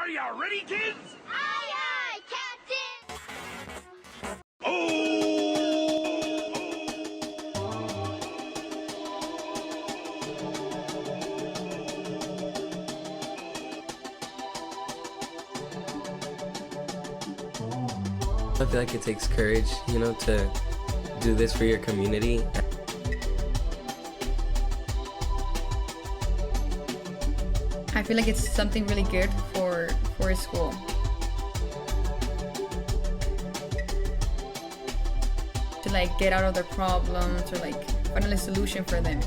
Are you ready, kids? Aye, aye, Captain! Oh! I feel like it takes courage, to do this for your community. I feel like it's something really good for a school. To like get out of their problems or like find a solution for them.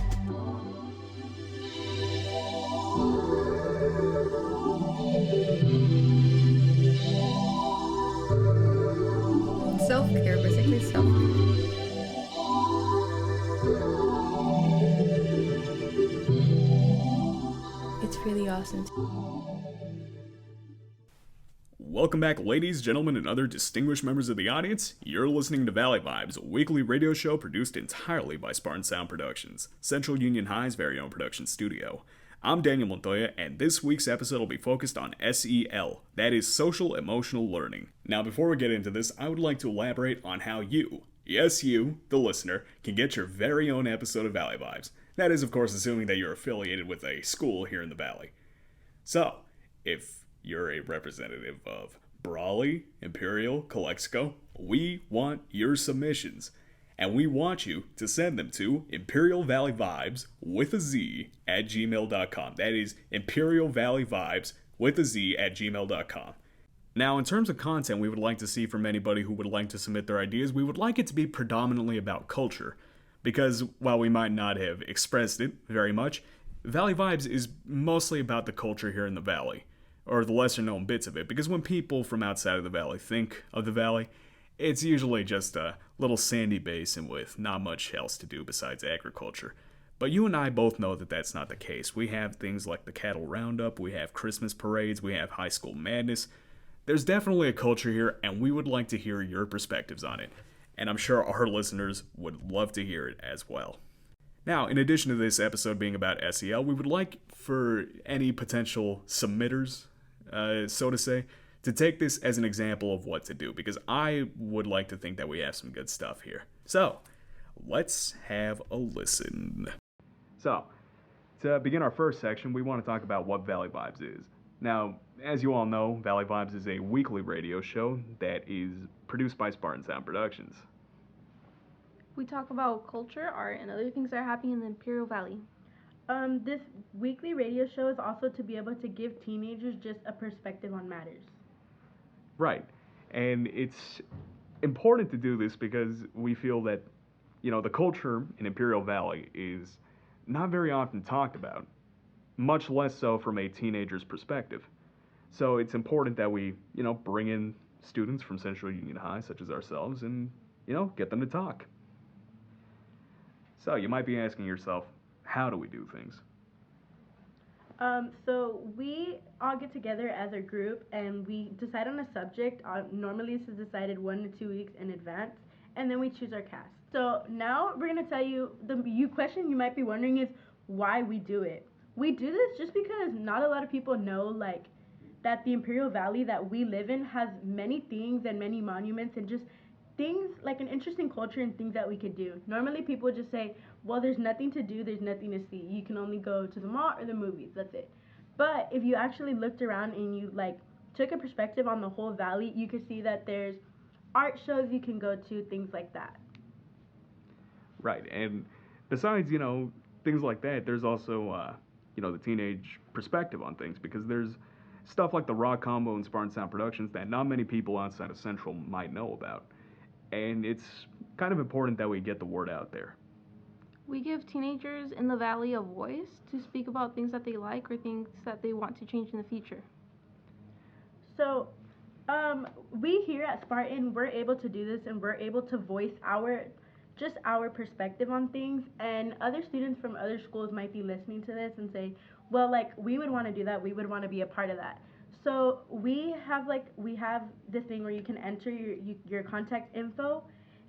Self-care, basically self-care. It's really awesome. Welcome back, ladies, gentlemen, and other distinguished members of the audience. You're listening to Valley Vibes, a weekly radio show produced entirely by SpartanSound Productions, Central Union High's very own production studio. I'm Daniel Montoya, and this week's episode will be focused on SEL, that is Social Emotional Learning. Now, before we get into this, I would like to elaborate on how you, yes you, the listener, can get your very own episode of Valley Vibes. That is, of course, assuming that you're affiliated with a school here in the Valley. So, if you're a representative of Brawley, Imperial, Calexico, we want your submissions. And we want you to send them to Imperial Valley Vibes with a Z at gmail.com. That is Imperial Valley Vibes with a Z at gmail.com. Now, in terms of content we would like to see from anybody who would like to submit their ideas, we would like it to be predominantly about culture. Because while we might not have expressed it very much, Valley Vibes is mostly about the culture here in the Valley, or the lesser known bits of it, because when people from outside of the Valley think of the Valley, it's usually just a little sandy basin with not much else to do besides agriculture. But you and I both know that that's not the case. We have things like the cattle roundup, we have Christmas parades, we have high school madness. There's definitely a culture here, and we would like to hear your perspectives on it. And I'm sure our listeners would love to hear it as well. Now, in addition to this episode being about SEL, we would like for any potential submitters, so to say, to take this as an example of what to do, because I would like to think that we have some good stuff here. So, let's have a listen. So, to begin our first section, we want to talk about what Valley Vibes is. Now, as you all know, Valley Vibes is a weekly radio show that is produced by SpartanSound Productions. We talk about culture, art, and other things that are happening in the Imperial Valley. This weekly radio show is also to be able to give teenagers just a perspective on matters. Right. And it's important to do this because we feel that, the culture in Imperial Valley is not very often talked about, much less so from a teenager's perspective. So it's important that we, bring in students from Central Union High, such as ourselves, and, get them to talk. So you might be asking yourself, how do we do things? So we all get together as a group and we decide on a subject. Normally this is decided 1 to 2 weeks in advance, and then we choose our cast. So now we're going to tell you, the question you might be wondering is why we do it. We do this just because not a lot of people know that the Imperial Valley that we live in has many things and many monuments and just things like an interesting culture and things that we could do. Normally people just say, well, there's nothing to do, there's nothing to see. You can only go to the mall or the movies, that's it. But if you actually looked around and you took a perspective on the whole valley, you could see that there's art shows you can go to, things like that. Right, and besides, things like that, there's also, the teenage perspective on things, because there's stuff like the Rock Combo and SpartanSound Productions that not many people outside of Central might know about. And it's kind of important that we get the word out there. We give teenagers in the Valley a voice to speak about things that they like or things that they want to change in the future. So, we here at Spartan, we're able to do this and we're able to voice our perspective on things, and other students from other schools might be listening to this and say, well, we would want to do that, we would want to be a part of that. So we have this thing where you can enter your contact info.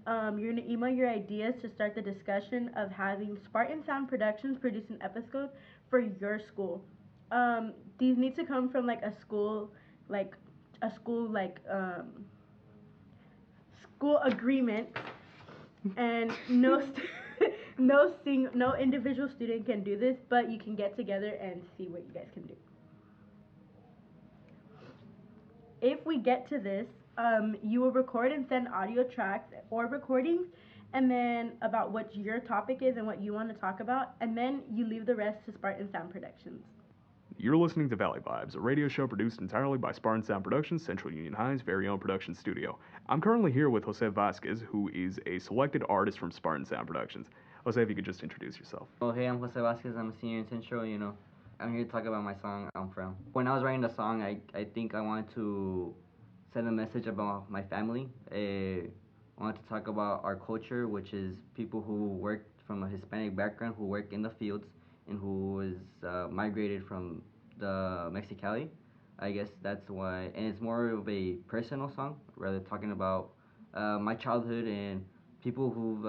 You're going to email your ideas to start the discussion of having SpartanSound Productions produce an episode for your school. These need to come from a school like a school school agreement, and no individual student can do this, but you can get together and see what you guys can do. If we get to this, you will record and send audio tracks or recordings, and then about what your topic is and what you want to talk about, and then you leave the rest to Spartan Sound Productions. You're listening to Valley Vibes, a radio show produced entirely by SpartanSound Productions, Central Union High's very own production studio. I'm currently here with Jose Vasquez, who is a selected artist from SpartanSound Productions. Jose, if you could just introduce yourself. Oh, hey, I'm Jose Vasquez. I'm a senior in Central, I'm here to talk about my song, I'm From. When I was writing the song, I think I wanted to send a message about my family. I wanted to talk about our culture, which is people who work from a Hispanic background, who work in the fields, and who is migrated from the Mexicali. I guess that's why, and it's more of a personal song, rather talking about my childhood and people who've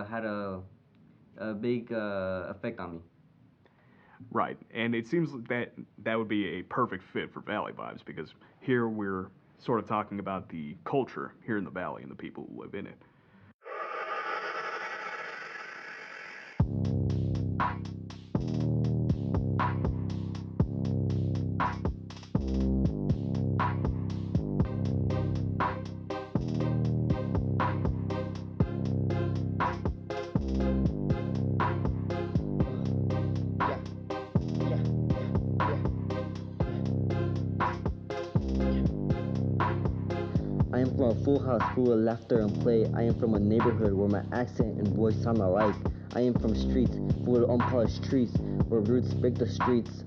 had a big effect on me. Right, and it seems that that would be a perfect fit for Valley Vibes because here we're sort of talking about the culture here in the Valley and the people who live in it. I am from a full house full of laughter and play. I am from a neighborhood where my accent and voice sound alike. I am from streets full of unpolished trees where roots break the streets.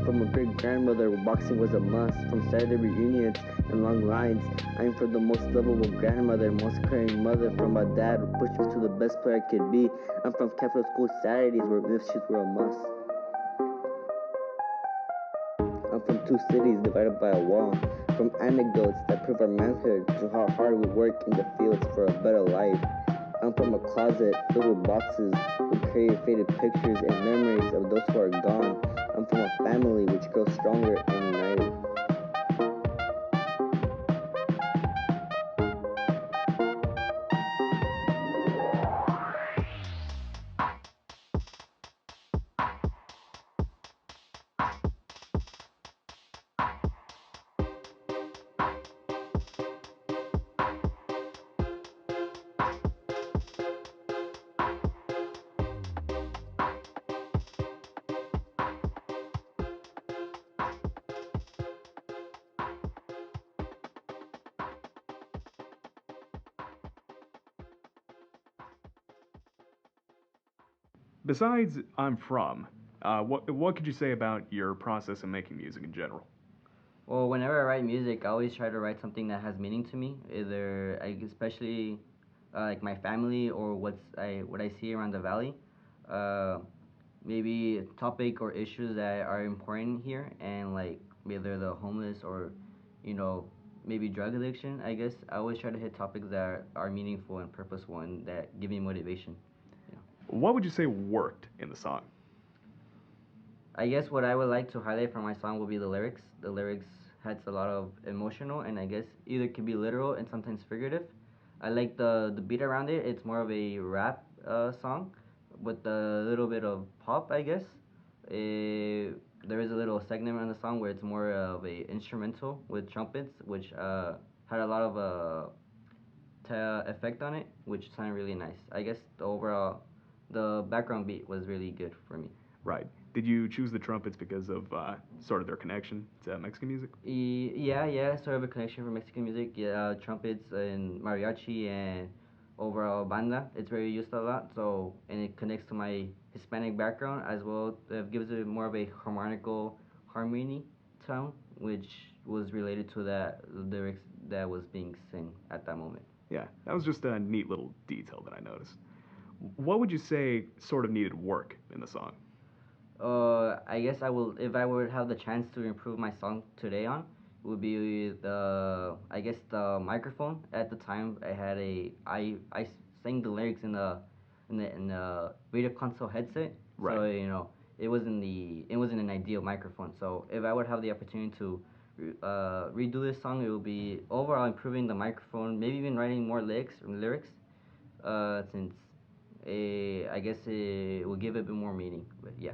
From a great grandmother where boxing was a must. From Saturday reunions and long lines. I am from the most lovable grandmother, most caring mother. From my dad who pushed me to the best player I could be. I'm from Capital School Saturdays where mischiefs were a must. I'm from two cities divided by a wall. From anecdotes that prove our manhood to how hard we work in the fields for a better life. I'm from a closet filled with boxes with carry faded pictures and memories of those who are gone. I'm from a family which grows stronger and united. Besides I'm From, what could you say about your process of making music in general? Well, whenever I write music, I always try to write something that has meaning to me, especially like my family or what I see around the valley. Uh, Maybe a topic or issues that are important here, and like whether the homeless or, you know, maybe drug addiction. I guess I always try to hit topics that are meaningful and purposeful and that give me motivation. What would you say worked in the song? I guess what I would like to highlight from my song would be the lyrics. The lyrics has a lot of emotional, and I guess either can be literal and sometimes figurative. I like the beat around it. It's more of a rap song with a little bit of pop, I guess. There is a little segment in the song where it's more of a instrumental with trumpets, which had a lot of effect on it, which sounded really nice. I guess the background beat was really good for me. Right. Did you choose the trumpets because of sort of their connection to Mexican music? Yeah, sort of a connection for Mexican music. Yeah, trumpets and mariachi and overall banda. It's very used a lot. So, and it connects to my Hispanic background as well. It gives it more of a harmonical harmony tone, which was related to that lyrics that was being sung at that moment. Yeah, that was just a neat little detail that I noticed. What would you say sort of needed work in the song? I guess I will, if I would have the chance to improve my song today on, would be I guess the microphone. At the time, I sang the lyrics in the video console headset. Right. So it wasn't an ideal microphone. So if I would have the opportunity to redo this song, it would be overall improving the microphone, maybe even writing more lyrics. Since I guess it will give it a bit more meaning. But yeah.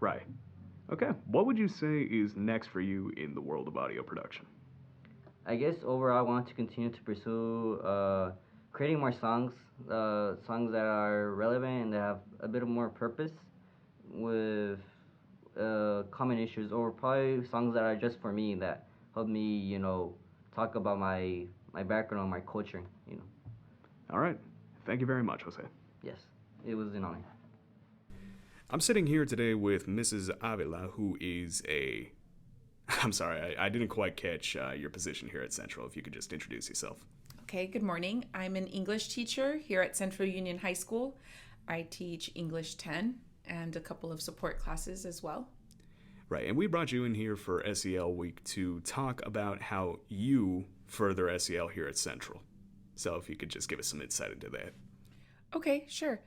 Right. Okay. What would you say is next for you in the world of audio production? I guess overall, I want to continue to pursue creating more songs, songs that are relevant and that have a bit of more purpose with common issues, or probably songs that are just for me that help me, talk about my background, my culture. All right. Thank you very much, Jose. Yes, it was an honor. I'm sitting here today with Mrs. Avila, who is a... I'm sorry, I didn't quite catch your position here at Central. If you could just introduce yourself. Okay, good morning. I'm an English teacher here at Central Union High School. I teach English 10 and a couple of support classes as well. Right, and we brought you in here for SEL Week to talk about how you further SEL here at Central. So if you could just give us some insight into that. Okay, sure.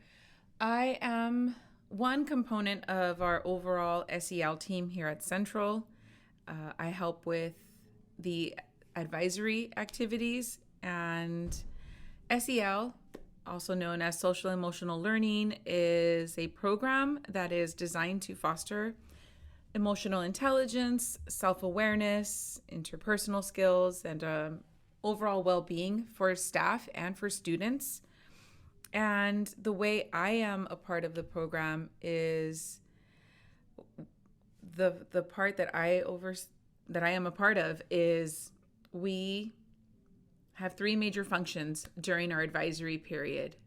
I am one component of our overall SEL team here at Central. I help with the advisory activities, and SEL, also known as Social Emotional Learning, is a program that is designed to foster emotional intelligence, self-awareness, interpersonal skills, and overall well-being for staff and for students. And the way I am a part of the program is the part that I am a part of is we have three major functions during our advisory period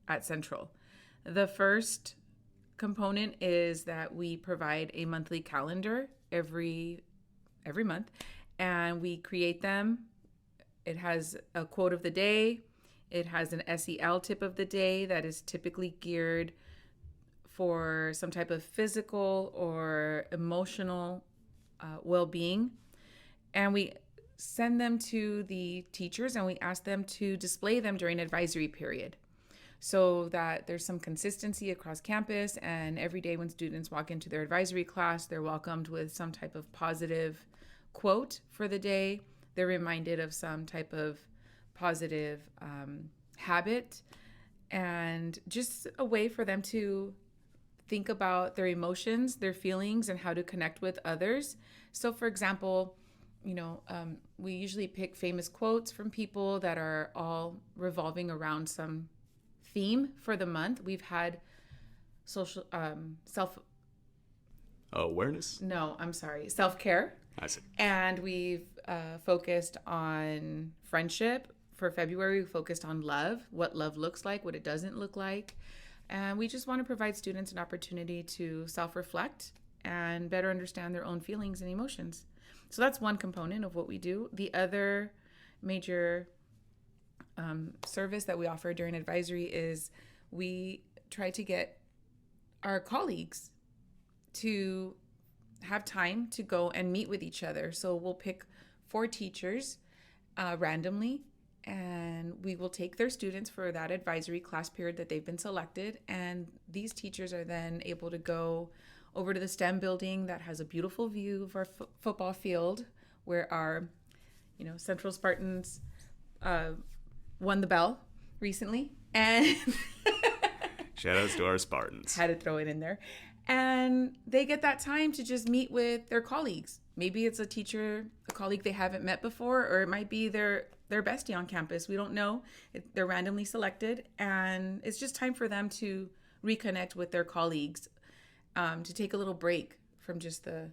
at Central. The first component is that we provide a monthly calendar every month, and we create them. It has a quote of the day. It has an SEL tip of the day that is typically geared for some type of physical or emotional well-being. And we send them to the teachers and we ask them to display them during advisory period so that there's some consistency across campus, and every day when students walk into their advisory class, they're welcomed with some type of positive quote for the day. They're reminded of some type of positive habit, and just a way for them to think about their emotions, their feelings, and how to connect with others. So for example, we usually pick famous quotes from people that are all revolving around some theme for the month. We've had social Awareness? No, I'm sorry. Self-care. I see. And we've focused on friendship. For February, we focused on love, what love looks like, what it doesn't look like. And we just want to provide students an opportunity to self-reflect and better understand their own feelings and emotions. So that's one component of what we do. The other major service that we offer during advisory is we try to get our colleagues to have time to go and meet with each other. So we'll pick 4 teachers randomly, and we will take their students for that advisory class period that they've been selected. And these teachers are then able to go over to the STEM building that has a beautiful view of our football field, where our, Central Spartans won the bell recently. And shout outs to our Spartans. Had to throw it in there. And they get that time to just meet with their colleagues. Maybe it's a colleague they haven't met before, or it might be their bestie on campus. We don't know. They're randomly selected, and it's just time for them to reconnect with their colleagues, to take a little break from just the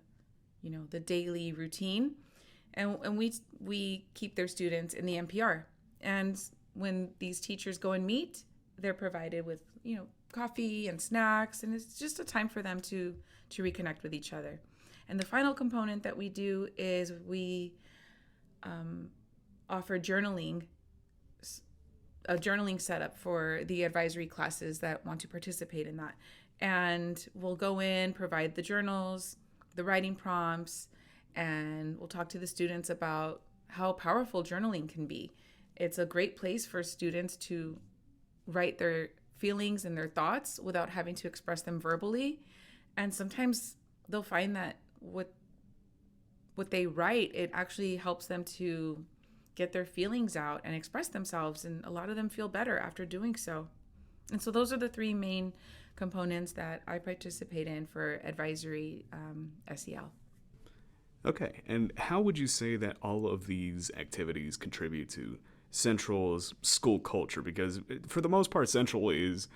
daily routine. And we keep their students in the NPR. And when these teachers go and meet, they're provided with, coffee and snacks, and it's just a time for them to reconnect with each other. And the final component that we do is we offer a journaling setup for the advisory classes that want to participate in that. And we'll go in, provide the journals, the writing prompts, and we'll talk to the students about how powerful journaling can be. It's a great place for students to write their feelings and their thoughts without having to express them verbally. And sometimes they'll find that what they write, it actually helps them to get their feelings out and express themselves. And a lot of them feel better after doing so. And so those are the three main components that I participate in for advisory SEL. Okay, and how would you say that all of these activities contribute to Central's school culture? Because for the most part, Central is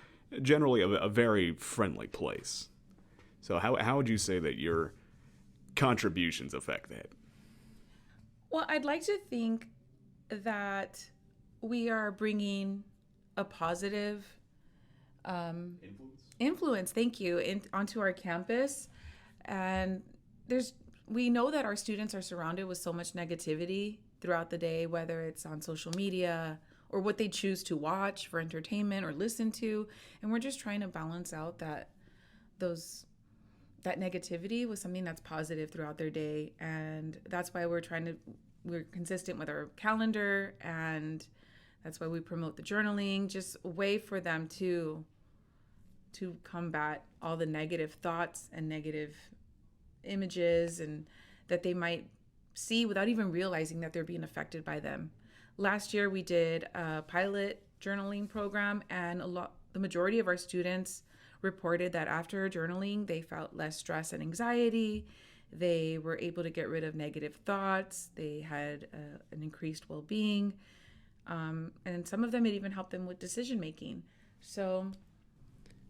generally a very friendly place. So how would you say that your contributions affect that? Well, I'd like to think that we are bringing a positive influence, thank you, onto our campus. And we know that our students are surrounded with so much negativity throughout the day, whether it's on social media or what they choose to watch for entertainment or listen to. And we're just trying to balance out that negativity with something that's positive throughout their day. And that's why we're consistent with our calendar, and that's why we promote the journaling, just a way for them to combat all the negative thoughts and negative images and that they might see without even realizing that they're being affected by them. Last year we did a pilot journaling program, and the majority of our students reported that after journaling they felt less stress and anxiety. They were able to get rid of negative thoughts. They had an increased well-being, and some of them, it even helped them with decision making. So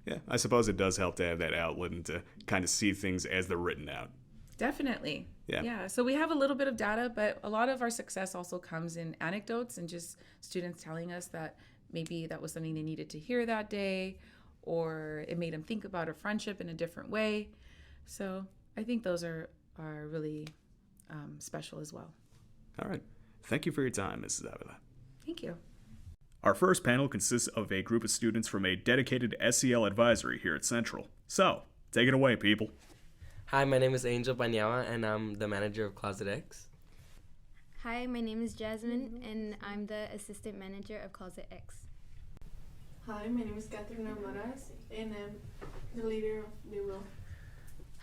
yeah, I suppose it does help to have that outlet and to kind of see things as they're written out. Definitely. Yeah. So we have a little bit of data, but a lot of our success also comes in anecdotes and just students telling us that maybe that was something they needed to hear that day, or it made them think about a friendship in a different way. So I think those are really special as well. All right. Thank you for your time, Mrs. Avila. Thank you. Our first panel consists of a group of students from a dedicated SEL advisory here at Central. So, take it away, people. Hi, my name is Angel Banyawa, and I'm the manager of Closet X. Hi, my name is Jasmine, and I'm the assistant manager of Closet X. Hi, my name is Catherine Almaraz, and I'm the leader of the Will.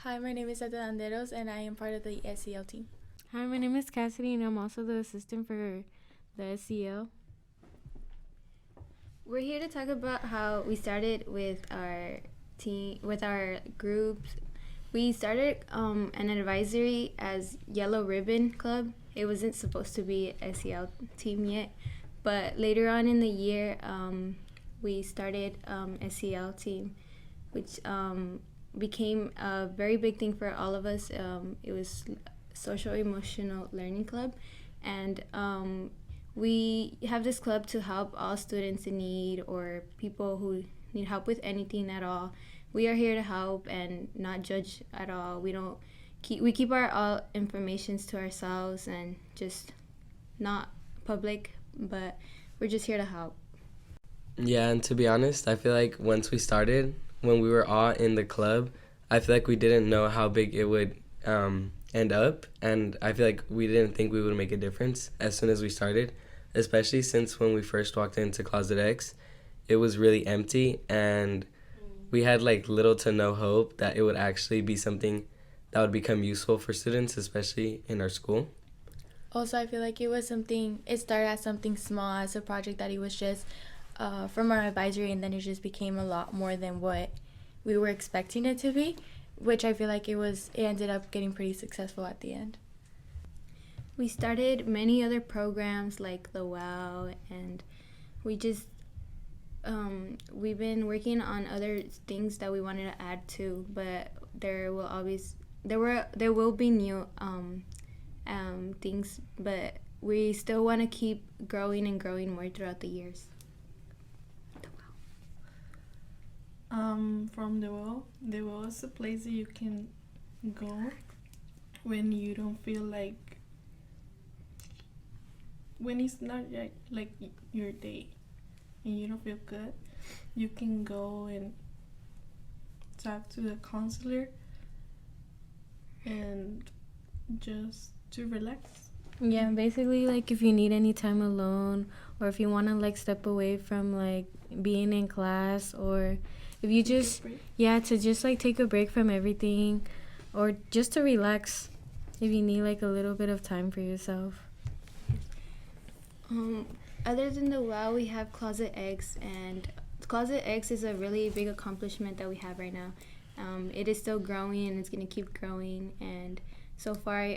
Hi, my name is Eda Landeros, and I am part of the SEL team. Hi, my name is Cassidy, and I'm also the assistant for the SEL. We're here to talk about how we started with our team, with our groups. We started an advisory as Yellow Ribbon Club. It wasn't supposed to be a SEL team yet, but later on in the year, we started SEL team, which became a very big thing for all of us. It was Social Emotional Learning Club, and we have this club to help all students in need or people who need help with anything at all. We are here to help and not judge at all. We keep our all informations to ourselves and just not public, but we're just here to help. Yeah, and to be honest, I feel like once we started, when we were all in the club, I feel like we didn't know how big it would end up, and I feel like we didn't think we would make a difference as soon as we started, especially since when we first walked into Closet X, it was really empty, and we had like little to no hope that it would actually be something that would become useful for students, especially in our school. Also, I feel like it started as something small, as a project that it was just from our advisory, and then it just became a lot more than what we were expecting it to be, which I feel like it ended up getting pretty successful at the end. We started many other programs like the WOW, and we just we've been working on other things that we wanted to add to, but there will be new things, but we still want to keep growing and growing more throughout the years. From the Well is a place that you can go when you don't feel like, when it's not like your day and you don't feel good. You can go and talk to the counselor, and just to relax. Yeah, basically, like, if you need any time alone, or if you want to, like, step away from, like, being in class, or if you just, yeah, to just, like, take a break from everything, or just to relax, if you need, like, a little bit of time for yourself. Other than the WOW, we have Closet X, and Closet X is a really big accomplishment that we have right now. It is still growing, and it's going to keep growing, and so far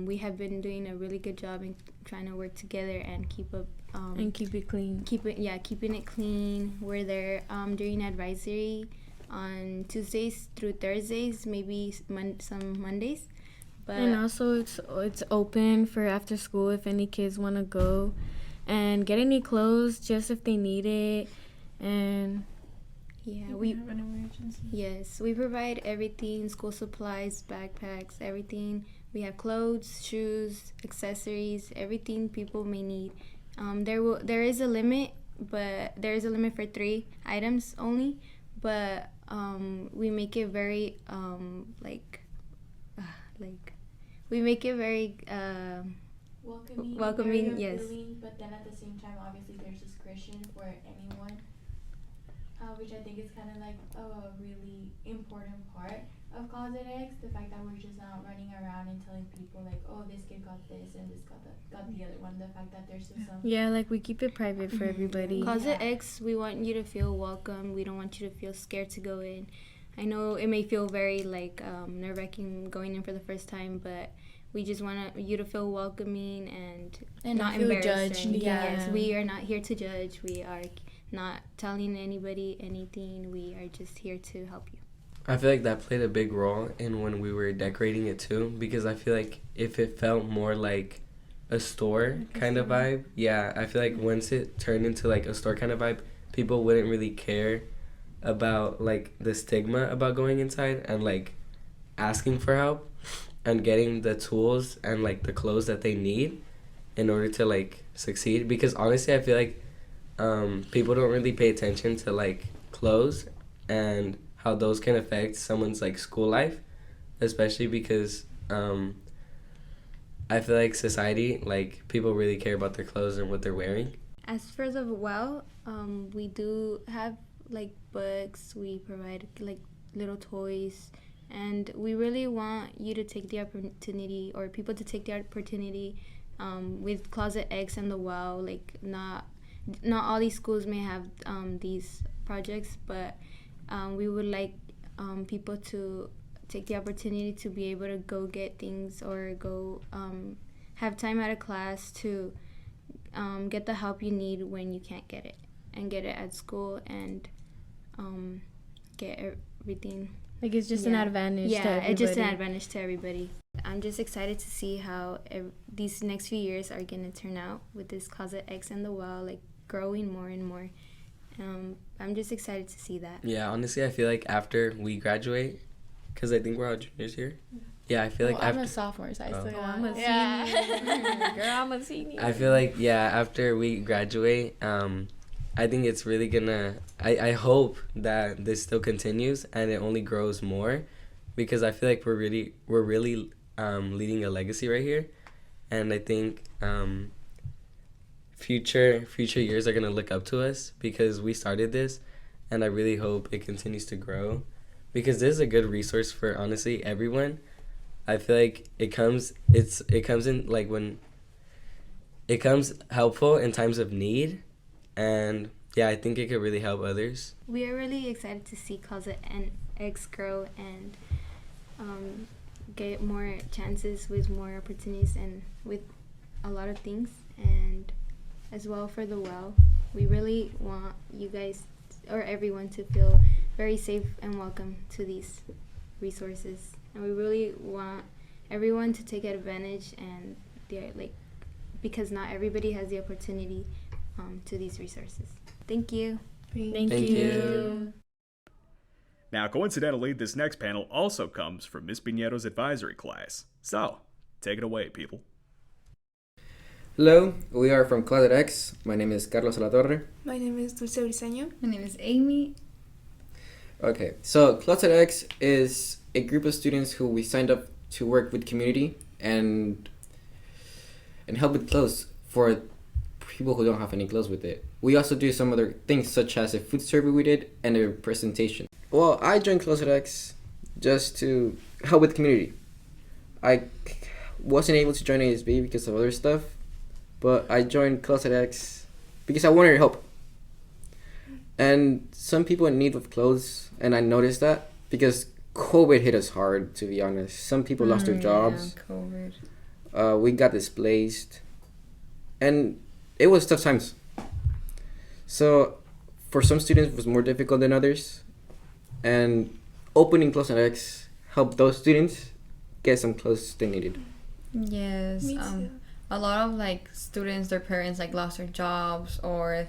we have been doing a really good job in trying to work together and keep up and keep it clean. Keeping it clean. We're there during advisory on Tuesdays through Thursdays, maybe some Mondays. But and also it's open for after school if any kids want to go and get any clothes just if they need it. And yeah, we have an emergency. Yes, we provide everything: school supplies, backpacks, everything. We have clothes, shoes, accessories, everything people may need. There is a limit, but there is a limit for 3 items only. But we make it very we make it very welcoming. Yes. Feeling, but then at the same time, obviously, there's discretion for anyone. Which I think is kind of like a really important part of Closet X. The fact that we're just not running around and telling people like, oh, this kid got this and this got the other one. The fact that there's just some... Yeah, like we keep it private for everybody. Closet X, we want you to feel welcome. We don't want you to feel scared to go in. I know it may feel very like nerve-wracking going in for the first time, but we just want you to feel welcoming and not feel embarrassed. judged. Yeah. Yes, we are not here to judge. We are not telling anybody anything. We are just here to help you. I feel like that played a big role in when we were decorating it too, because I feel like if it felt more like a store kind of vibe, yeah, I feel like once it turned into like a store kind of vibe, people wouldn't really care about like the stigma about going inside and like asking for help and getting the tools and like the clothes that they need in order to like succeed. Because honestly, I feel like people don't really pay attention to like clothes and how those can affect someone's like school life, especially because I feel like society, like people really care about their clothes and what they're wearing. As for the WOW, we do have like books. We provide like little toys, and we really want you to take the opportunity, or people to take the opportunity with Closet X and the WOW. Like not all these schools may have these projects, but we would like people to take the opportunity to be able to go get things or go have time out of class to get the help you need when you can't get it, and get it at school and get everything. Like it's just an advantage to everybody. It's just an advantage to everybody. I'm just excited to see how these next few years are going to turn out with this Closet X and the WOW, like growing more and more. I'm just excited to see that. Yeah, honestly, I feel like after we graduate, because I think we're all juniors here. Yeah, I feel like I'm a sophomore, so I still got... I'm a senior. Girl, I'm a senior. I feel like, yeah, after we graduate, I think it's really gonna... I hope that this still continues and it only grows more, because I feel like we're really leading a legacy right here. And I think future years are gonna look up to us because we started this, and I really hope it continues to grow, because this is a good resource for honestly everyone. I feel like it comes in like when it comes helpful in times of need, and yeah, I think it could really help others. We are really excited to see Closet X grow and get more chances with more opportunities and with a lot of things. And as well for the WOW, we really want you guys or everyone to feel very safe and welcome to these resources. And we really want everyone to take advantage and because not everybody has the opportunity to these resources. Thank you. Thank you. Now, coincidentally, this next panel also comes from Miss Piñero's advisory class. So, take it away, people. Hello, we are from Closet X. My name is Carlos Alatorre. My name is Dulce Briseño. My name is Amy. Okay, so Closet X is a group of students who we signed up to work with community and help with clothes for people who don't have any clothes with it. We also do some other things such as a food survey we did and a presentation. Well, I joined Closet X just to help with the community. I wasn't able to join ASB because of other stuff, but I joined Closet X because I wanted to help. And some people in need of clothes, and I noticed that because COVID hit us hard, to be honest. Some people lost their jobs. Yeah, COVID. We got displaced, and it was tough times. So for some students it was more difficult than others, and opening Closet X helped those students get some clothes they needed. Yes. A lot of like students, their parents like lost their jobs, or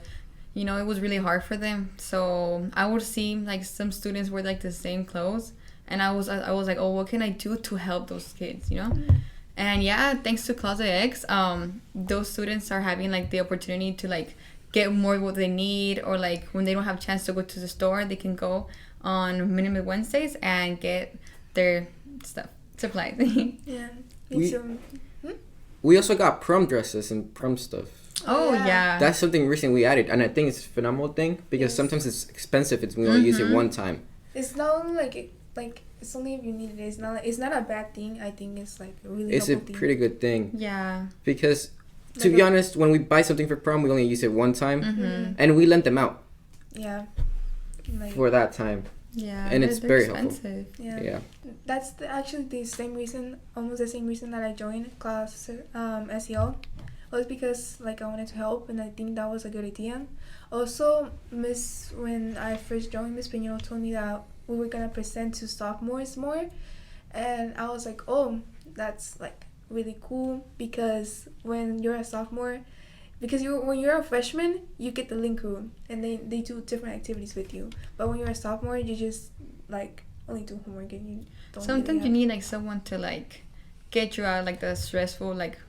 you know, it was really hard for them. So I would see like some students wear like the same clothes, and I was like, oh, what can I do to help those kids, you know? And yeah, thanks to Closet X, those students are having like the opportunity to like get more what they need, or like when they don't have a chance to go to the store, they can go on Minimum Wednesdays and get their stuff, supplies. Yeah. We also got prom dresses and prom stuff. Oh yeah. That's something recently we added, and I think it's a phenomenal thing because sometimes it's expensive if we only use it one time. It's not only like it's only if you need it. It's not a bad thing. I think it's like a really. It's a thing. pretty good thing. Yeah. Because to be honest, when we buy something for prom, we only use it one time, and we lent them out. Yeah. Like, for that time. Yeah. And it's very expensive. helpful. Yeah. That's actually the same reason, almost the same reason that I joined class SEL. Was because like I wanted to help, and I think that was a good idea. Also, when I first joined, Miss Peñero told me that we were gonna present to sophomores more, and I was like, oh, that's like really cool, because when you're a sophomore, when you're a freshman, you get the link room, and they do different activities with you. But when you're a sophomore, you just like only do homework, and you don't. Sometimes you need like someone to like get you out like the stressful like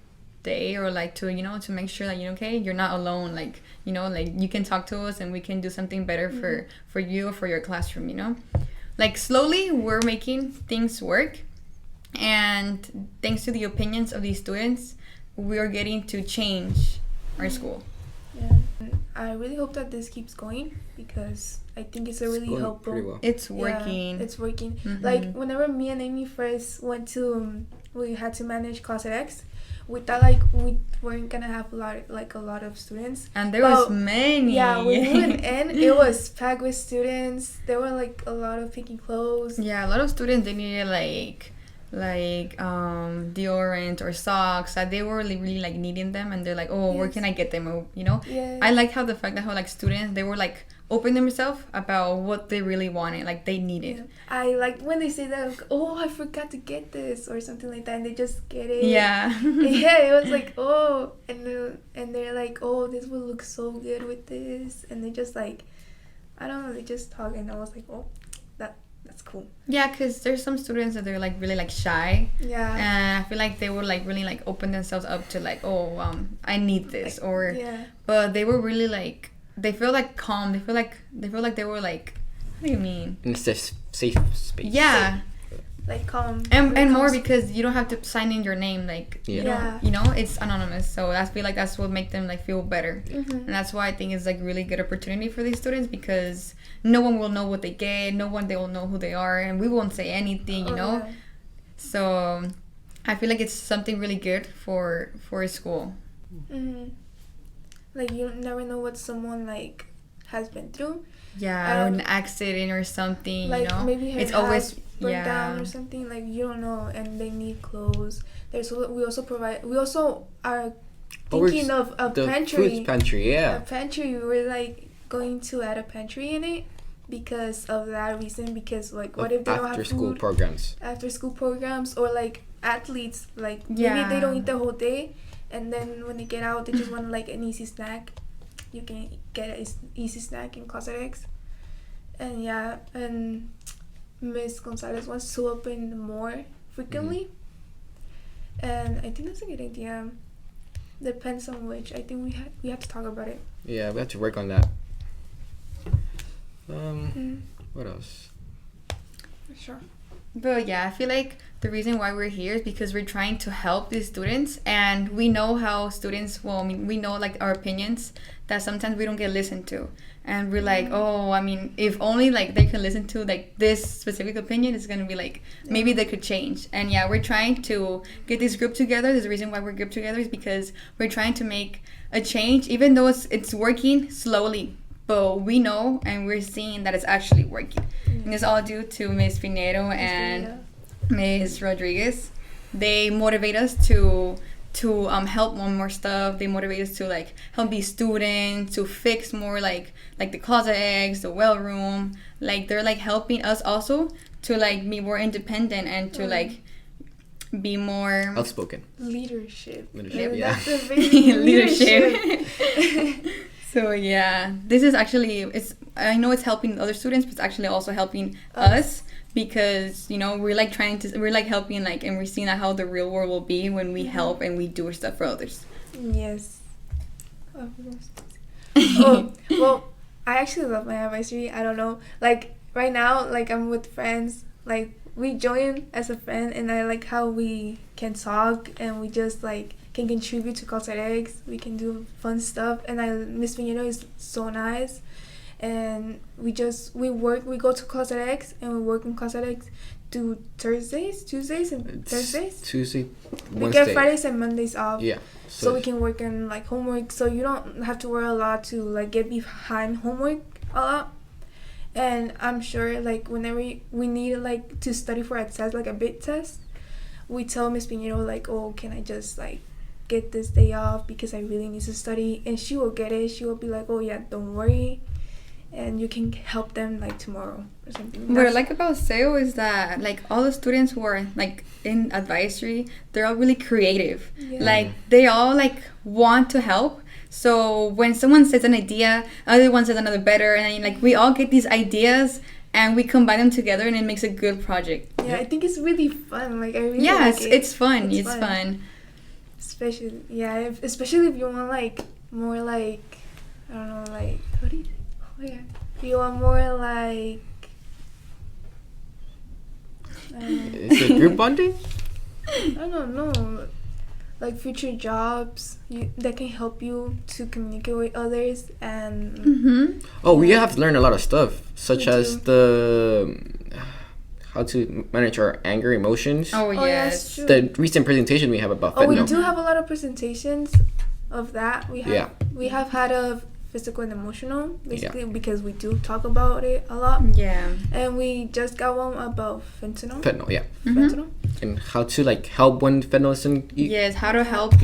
day, or like to, you know, to make sure that you're not alone, like, you know, like you can talk to us and we can do something better for you or for your classroom, you know. Like slowly we're making things work, and thanks to the opinions of these students, we are getting to change our school. Yeah, I really hope that this keeps going, because I think it's a really helpful. Well. It's working. Yeah, it's working. Like whenever me and Amy first went to we had to manage Closet X, we thought like we weren't gonna have a lot of students, and there was many. Yeah, when we went in, it was packed with students. There were like a lot of picking clothes. Yeah, a lot of students, they needed like deodorant or socks, that they were really like needing them, and they're like, oh, where can I get them, you know? I like how the fact that how like students, they were like open themselves about what they really wanted, like they needed. I like when they say that, like, oh, I forgot to get this or something like that, and they just get it. Yeah. Yeah, it was like, oh, and they're like, oh, this will look so good with this, and they just like, I don't know, they just talk, and I was like, oh, that's cool. Yeah, because there's some students that they're like really like shy. Yeah. And I feel like they would like really like open themselves up to like, oh, I need this, like, or but they were really like, they feel like calm. They feel like they were like, what do you mean? In a safe space. Yeah. Like calm. And more because you don't have to sign in your name, like you know, it's anonymous. So I feel like that's what make them like feel better. And that's why I think it's like really good opportunity for these students, because no one will know what they get, no one they will know who they are, and we won't say anything, you know. Yeah. So I feel like it's something really good for a school. Like you never know what someone like has been through. Yeah, or an accident or something, like, you know. Maybe her it's always burnt down or something, like you don't know, and they need clothes. We also are thinking of a the pantry. Food pantry, yeah. A pantry. We're like going to add a pantry in it because of that reason. Because like, what if they don't have food? After school programs, or like athletes, like maybe they don't eat the whole day, and then when they get out, they just want like an easy snack. You can get an easy snack in Closet X. And and Miss Gonzalez wants to open more frequently. And I think that's a good idea. Depends on which. I think we have to talk about it. Yeah, we have to work on that. What else? Sure. But yeah, I feel like the reason why we're here is because we're trying to help these students, and we know how students, well, I mean, we know like our opinions that sometimes we don't get listened to. And we're like, oh, I mean, if only like they can listen to like this specific opinion, it's gonna be like maybe they could change. And yeah, we're trying to get this group together. There's a reason why we're grouped together is because we're trying to make a change, even though it's working slowly. But we know and we're seeing that it's actually working. And it's all due to Ms. Pinero and Ms. Rodriguez. They motivate us to help on more stuff. They motivate us to like help these students to fix more like the closet eggs, the well room. Like they're like helping us also to like be more independent and to like be more outspoken. Leadership. Yeah. That's a very leadership. So yeah, this is actually, I know it's helping other students, but it's actually also helping us because, you know, we're like helping like, and we're seeing how the real world will be when we help and we do stuff for others. Yes. Well, I actually love my advisory. I don't know, like right now, like I'm with friends, like we join as a friend, and I like how we can talk and we just like can contribute to Closet Eggs. We can do fun stuff, and Miss Pinero is so nice, and we go to Closet Eggs and we work in Closet Eggs Tuesdays and Thursdays. Tuesday, we Wednesday. get Fridays and Mondays off. Yeah. So we can work on like homework, so you don't have to worry a lot to like get behind homework a lot. And I'm sure like whenever we need like to study for a test, like a big test, we tell Miss Pinero like, oh, can I just like get this day off because I really need to study, and she will get it. She will be like, oh yeah, don't worry, and you can help them like tomorrow or something. What I like about SEO is that like all the students who are like in advisory, they're all really creative. Yeah. Like they all like want to help. So when someone says an idea, other one says another better, and then, like we all get these ideas and we combine them together, and it makes a good project. Yeah, I think it's really fun. Like I really like it. It's fun. It's fun. Especially especially if you want like more like, I don't know, like what do you? Oh yeah, you want more like. Is it group bonding? I don't know. Like future jobs that can help you to communicate with others and we have to learn a lot of stuff, such as how to manage our anger emotions. Oh yes. Yeah, the recent presentation we have about fentanyl. We do have a lot of presentations of that. We have had a physical and emotional, basically, because we do talk about it a lot. Yeah. And we just got one about fentanyl. Fentanyl. And how to like help when fentanyl is in. Yes, how to help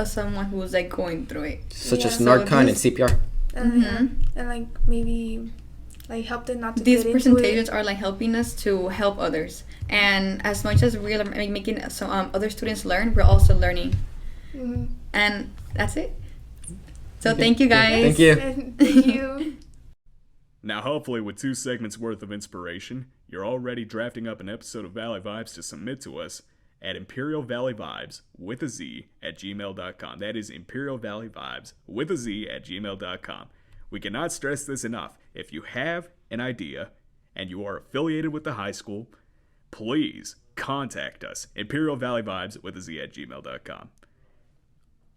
someone who's like going through it. Such as Narcan and CPR. And like maybe like help them not to these get presentations are like helping us to help others, and as much as we're making other students learn, we're also learning. And that's it. So thank you guys. Thank you. Thank you. Now, hopefully, with 2 segments worth of inspiration, you're already drafting up an episode of Valley Vibes to submit to us at imperialvalleyvibes@gmail.com. That is imperialvalleyvibes@gmail.com. We cannot stress this enough. If you have an idea and you are affiliated with the high school, please contact us, imperialvalleyvibes@gmail.com.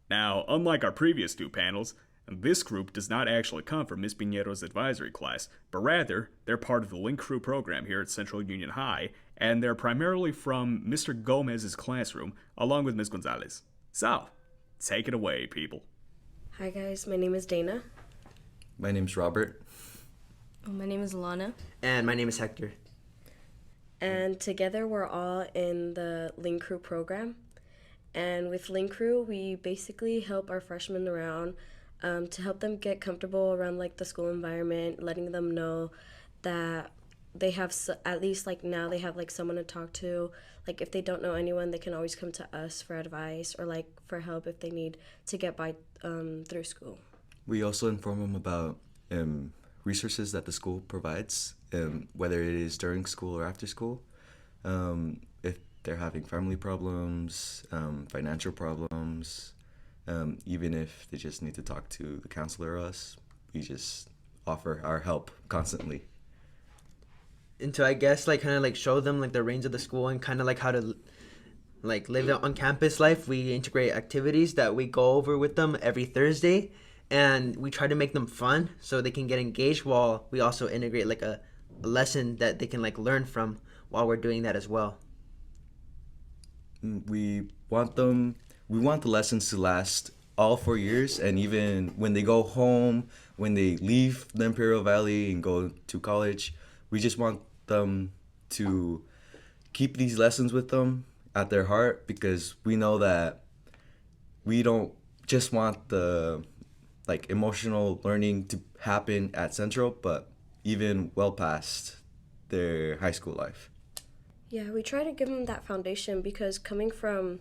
Now, unlike our previous 2 panels, this group does not actually come from Ms. Pinero's advisory class, but rather, they're part of the Link Crew program here at Central Union High, and they're primarily from Mr. Gomez's classroom, along with Ms. Gonzalez. So, take it away, people. Hi guys, my name is Dana. My name's Robert. My name is Lana. And my name is Hector. And together we're all in the Link Crew program. And with Link Crew, we basically help our freshmen around to help them get comfortable around like the school environment, letting them know that they have at least like now they have like someone to talk to. Like if they don't know anyone, they can always come to us for advice or like for help if they need to get by through school. We also inform them about resources that the school provides, whether it is during school or after school. If they're having family problems, financial problems, even if they just need to talk to the counselor or us, we just offer our help constantly. and to I guess like kind of like show them like the reins of the school and kind of like how to like live on campus life. We integrate activities that we go over with them every Thursday, and we try to make them fun so they can get engaged, while we also integrate like a lesson that they can like learn from while we're doing that as well. We want the lessons to last all 4 years, and even when they go home, when they leave the Imperial Valley and go to college, we just want them to keep these lessons with them at their heart, because we know that we don't just want the like emotional learning to happen at Central, but even well past their high school life. Yeah, we try to give them that foundation, because coming from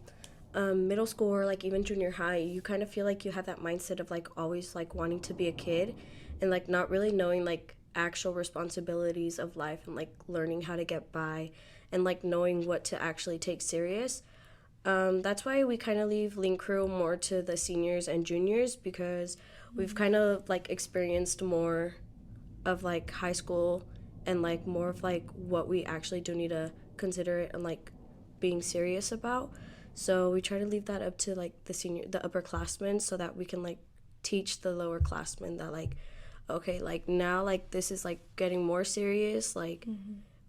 middle school or like even junior high, you kind of feel like you have that mindset of like always like wanting to be a kid and like not really knowing like actual responsibilities of life and like learning how to get by and like knowing what to actually take serious. That's why we kind of leave Link Crew more to the seniors and juniors, because we've kind of like experienced more of like high school and like more of like what we actually do need to consider it and like being serious about. So we try to leave that up to like the upperclassmen, so that we can like teach the lower classmen that like, okay, like now like this is like getting more serious, like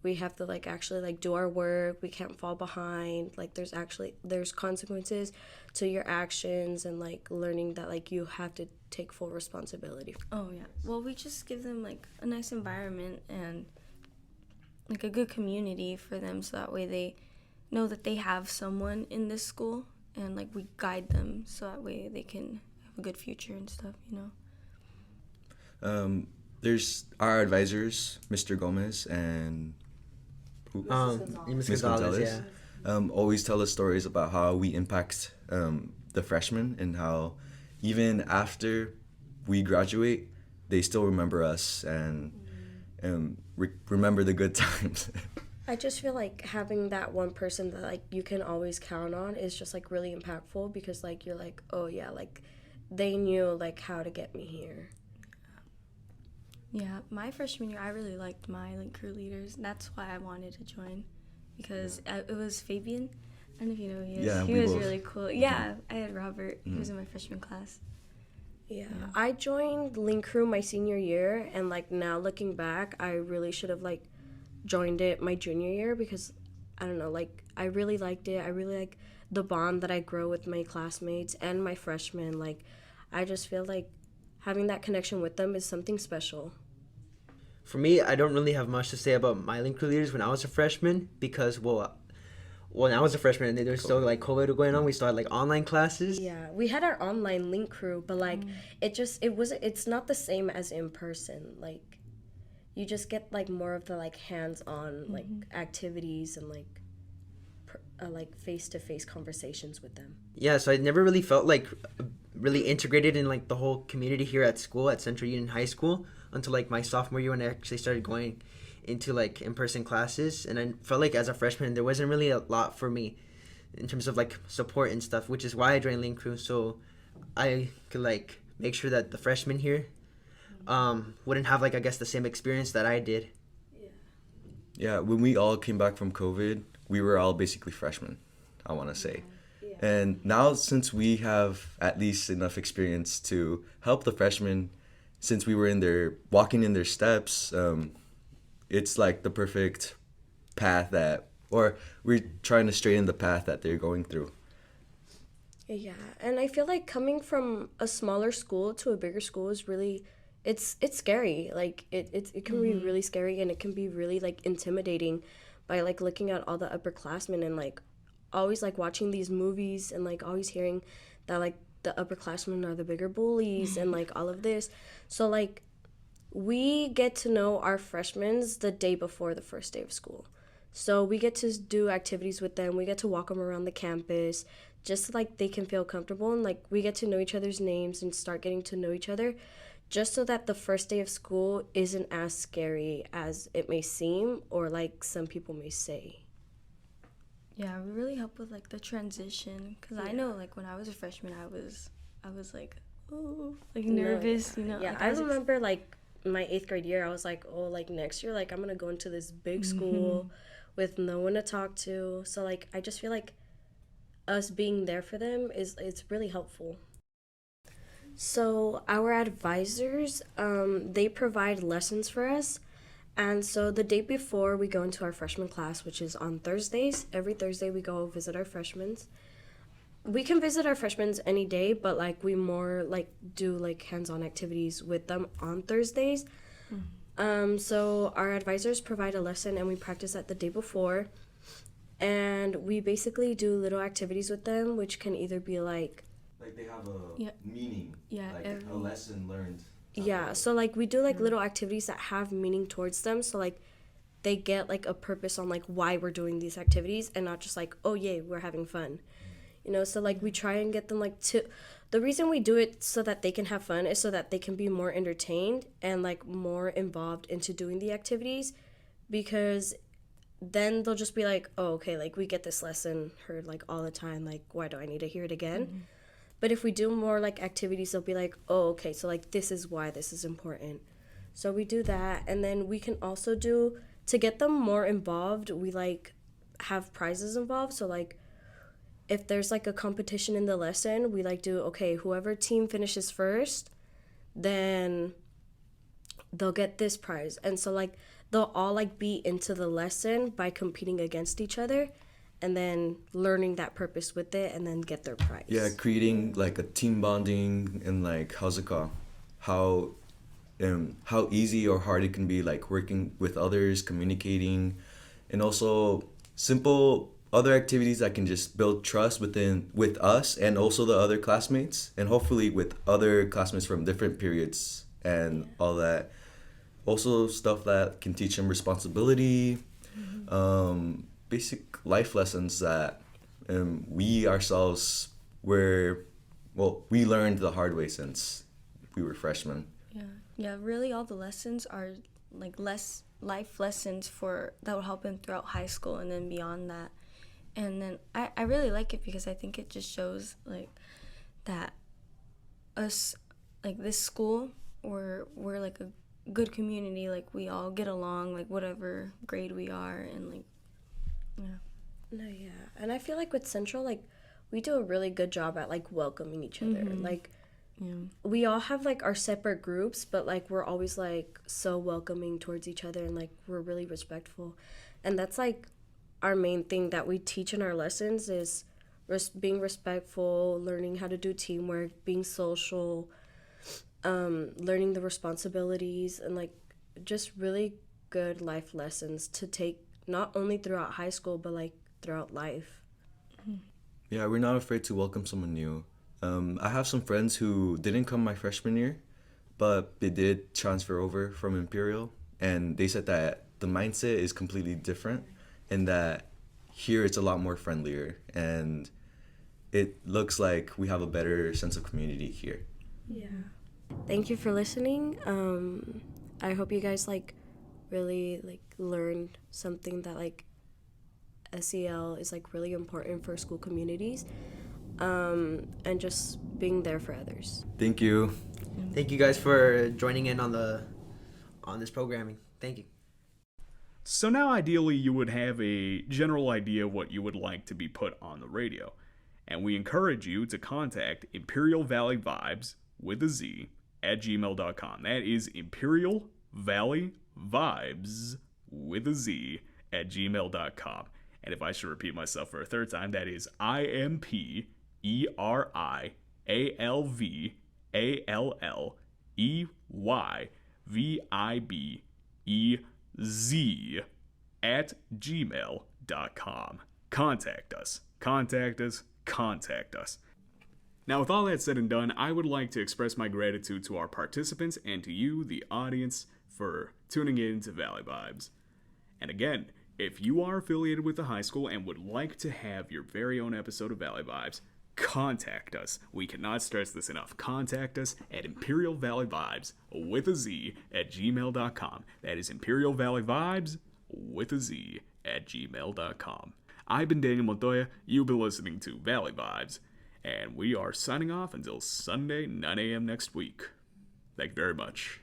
we have to like actually like do our work, we can't fall behind, like there's consequences to your actions, and like learning that like you have to take full responsibility. Oh yeah, well we just give them like a nice environment and like a good community for them, so that way they know that they have someone in this school, and like we guide them so that way they can have a good future and stuff, you know. There's our advisors, Mr. Gomez and Ms. Ms. Gonzalez, always tell us stories about how we impact the freshmen, and how even after we graduate, they still remember us and remember the good times. I just feel like having that one person that like you can always count on is just like really impactful, because like you're like, oh yeah, like they knew like how to get me here. Yeah, my freshman year I really liked my Link Crew leaders, and that's why I wanted to join, because it was Fabian. I don't know if you know who he is. Yeah, he we was both. really cool. Yeah, I had Robert. He was in my freshman class. Yeah, I joined Link Crew my senior year, and like now looking back, I really should have like joined it my junior year, because I don't know, like I really liked it. I really like the bond that I grow with my classmates and my freshmen. Like I just feel like having that connection with them is something special. For me, I don't really have much to say about my Link Crew leaders when I was a freshman, because when I was a freshman and there was still like COVID going on, we still had like online classes. Yeah, we had our online Link Crew, but like it's not the same as in person. Like you just get like more of the like hands-on like activities and like face-to-face conversations with them. Yeah, so I never really felt like really integrated in like the whole community here at school at Central Union High School until like my sophomore year, when I actually started going into like in-person classes. And I felt like as a freshman there wasn't really a lot for me in terms of like support and stuff, which is why I joined Link Crew, so I could like make sure that the freshmen here wouldn't have like I guess the same experience that I did. Yeah, when we all came back from COVID, we were all basically freshmen, I want to say. And now, since we have at least enough experience to help the freshmen, since we were walking in their steps, it's like the perfect path or we're trying to straighten the path that they're going through. Yeah, and I feel like coming from a smaller school to a bigger school is really, it's scary. Like it can be really scary, and it can be really like intimidating by like looking at all the upperclassmen and like always like watching these movies and like always hearing that like the upperclassmen are the bigger bullies and like all of this. So like we get to know our freshmen the day before the first day of school. So we get to do activities with them. We get to walk them around the campus just so, like, they can feel comfortable. And, like, we get to know each other's names and start getting to know each other just so that the first day of school isn't as scary as it may seem or, like, some people may say. Yeah, we really help with, like, the transition. Because I know, like, when I was a freshman, I was like, oh, like, nervous, you know. Yeah, like, I remember, like, my 8th grade year, I was like, oh, like next year, like I'm gonna go into this big school with no one to talk to. So like I just feel like us being there for them it's really helpful. So our advisors, they provide lessons for us. And so the day before we go into our freshman class, which is on Thursdays, every Thursday we go visit our freshmen. We can visit our freshmen any day, but like we more like do like hands-on activities with them on Thursdays. So our advisors provide a lesson and we practice that the day before. And we basically do little activities with them, which can either be like they have a meaning, like a lesson learned. Yeah, so like we do like little activities that have meaning towards them, so like they get like a purpose on like why we're doing these activities and not just like, oh yay, we're having fun. You know, so like we try and get them like to, the reason we do it so that they can have fun is so that they can be more entertained and like more involved into doing the activities, because then they'll just be like, oh, okay, like we get this lesson heard like all the time, like why do I need to hear it again? But if we do more like activities, they'll be like, oh, okay, so like this is why this is important. So we do that. And then we can also do, to get them more involved, we like have prizes involved. So like if there's like a competition in the lesson, we like do, okay, whoever team finishes first, then they'll get this prize. And so like they'll all like be into the lesson by competing against each other and then learning that purpose with it and then get their prize. Yeah, creating like a team bonding and like how's it called? How easy or hard it can be like working with others, communicating, and also simple other activities that can just build trust with us and also the other classmates, and hopefully with other classmates from different periods and all that. Also stuff that can teach them responsibility, basic life lessons that we ourselves we learned the hard way since we were freshmen. Yeah, really all the lessons are like less life lessons that will help them throughout high school and then beyond that. And then I really like it because I think it just shows like that us, like this school, we're like a good community, like we all get along, like whatever grade we are, and like and I feel like with Central, like we do a really good job at like welcoming each other. Like we all have like our separate groups, but like we're always like so welcoming towards each other, and like we're really respectful. And that's like our main thing that we teach in our lessons is being respectful, learning how to do teamwork, being social, learning the responsibilities, and like just really good life lessons to take not only throughout high school but like throughout life. Yeah, we're not afraid to welcome someone new. I have some friends who didn't come my freshman year, but they did transfer over from Imperial, and they said that the mindset is completely different and that here it's a lot more friendlier, and it looks like we have a better sense of community here. Thank you for listening. I hope you guys like really like learned something that like SEL is like really important for school communities, and just being there for others. Thank you. Thank you guys for joining in on this programming. Thank you. So now ideally you would have a general idea of what you would like to be put on the radio, and we encourage you to contact Imperial Valley Vibes with a Z at gmail.com. That is Imperial Valley Vibes with a Z at gmail.com. And if I should repeat myself for a third time, that is IMPERIALVALLEYVIBEZ at gmail.com. Contact us. Contact us. Contact us. Now, with all that said and done, I would like to express my gratitude to our participants and to you, the audience, for tuning in to Valley Vibes. And again, if you are affiliated with the high school and would like to have your very own episode of Valley Vibes, contact us. We cannot stress this enough. Contact us at Imperial Valley Vibes with a Z at gmail.com. That is Imperial Valley Vibes with a Z at gmail.com. I've been Daniel Montoya. You've been listening to Valley Vibes, and we are signing off until Sunday, 9 a.m. next week. Thank you very much.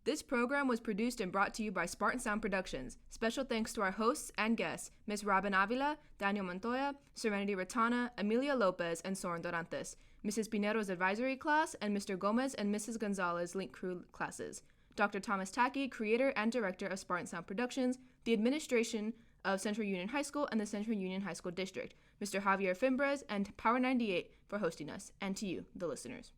This program was produced and brought to you by SpartanSound Productions. Special thanks to our hosts and guests, Ms. Robin Avila, Daniel Montoya, Serenity Ratana, Emilia Lopez, and Soren Dorantes, Mrs. Pinero's advisory class, and Mr. Gomez and Mrs. Gonzalez link crew classes, Dr. Thomas Tacky, creator and director of SpartanSound Productions, the administration of Central Union High School and the Central Union High School District, Mr. Javier Fimbres, and Power 98 for hosting us, and to you, the listeners.